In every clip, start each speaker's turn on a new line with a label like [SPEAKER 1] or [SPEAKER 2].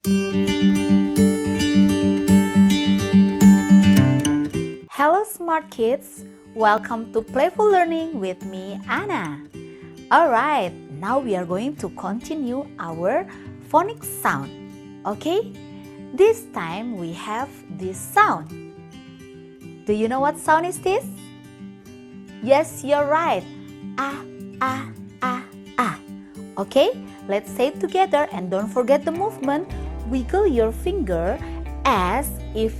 [SPEAKER 1] Hello smart kids, welcome to Playful Learning with me, Anna. Alright, now we are going to continue our phonics sound. Okay, this time we have this sound. Do you know what sound is this? Yes, you're right. Ah, ah, ah, ah. Okay, let's say it together and don't forget the movement. Wiggle your finger as if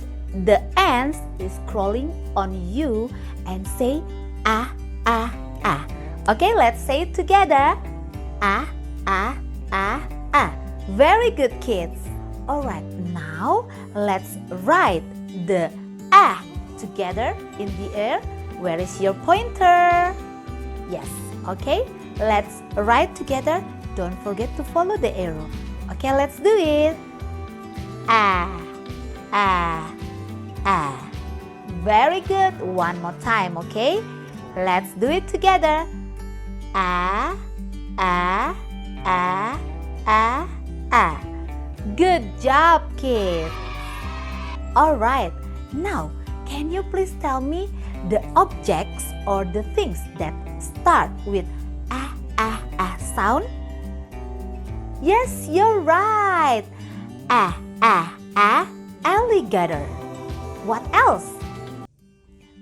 [SPEAKER 1] the ants is crawling on you and say ah, ah, ah. Okay, let's say it together. Ah, ah, ah, ah. Very good, kids. Alright, now let's write the ah together in the air. Where is your pointer? Yes, okay. Let's write together. Don't forget to follow the arrow. Okay, let's do it. Ah, ah, ah. Very good. One more time, okay? Let's do it together. Ah, ah, ah, ah, ah. Good job, kids. Alright, now can you please tell me the objects or the things that start with ah, ah, ah sound? Yes, you're right. Ah, ah, ah, alligator. What else?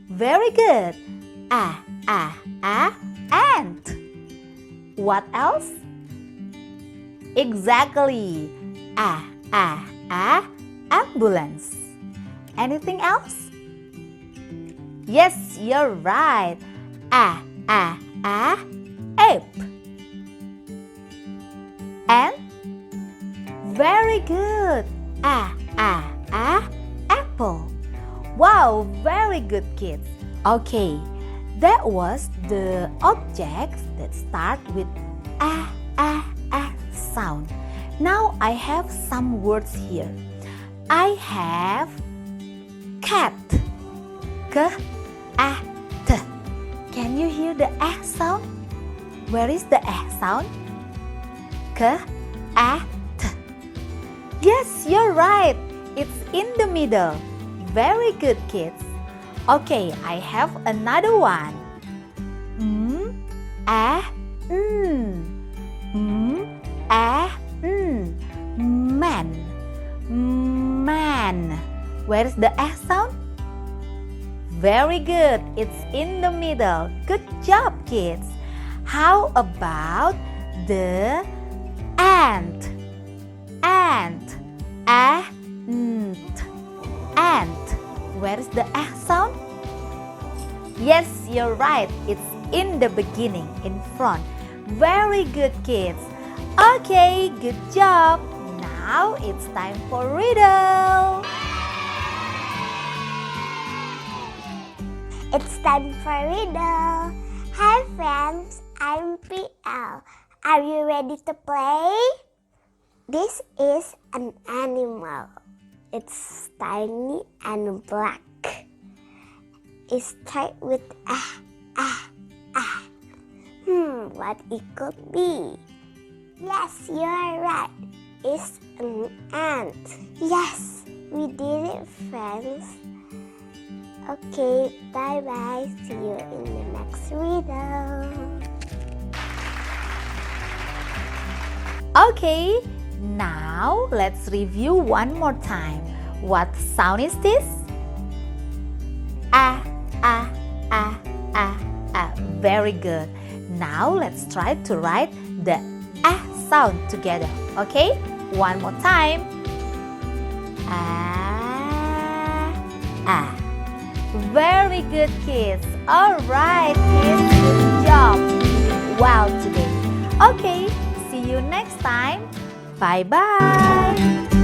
[SPEAKER 1] Very good. Ah, ah, ah, ant. What else? Exactly. Ah, ah, ah, ambulance. Anything else? Yes, you're right. Ah, ah, ah, ape. And very good. Ah, ah, ah, apple. Wow, very good, kids. Okay, that was the objects that start with ah, ah, ah sound. Now I have some words here. I have cat. K, ah, t. Can you hear the ah sound? Where is the ah sound? K, ah, t. Yes, you're right. It's in the middle. Very good, kids. Okay, I have another one. Ah, ah, man. Man. Where is the ah sound? Very good. It's in the middle. Good job, kids. How about the ant? Ant. Ant. Ant. Where is the ah sound? Yes, you're right. It's in the beginning, in front. Very good, kids. Okay, good job. Now it's time for riddle.
[SPEAKER 2] It's time for riddle. Hi friends, I'm PL. Are you ready to play? This is an animal. It's tiny and black. It starts with ah, ah, ah. What it could be? Yes, you are right. It's an ant. Yes, we did it, friends. Okay, bye-bye. See you in the next riddle.
[SPEAKER 1] Okay, now let's review one more time. What sound is this? Ah, ah, ah, ah, ah. Very good. Now let's try to write the ah sound together. Okay, one more time. Ah, ah. Very good, kids. Alright, kids, good job. You did well today. Okay, see you next time. Bye-bye.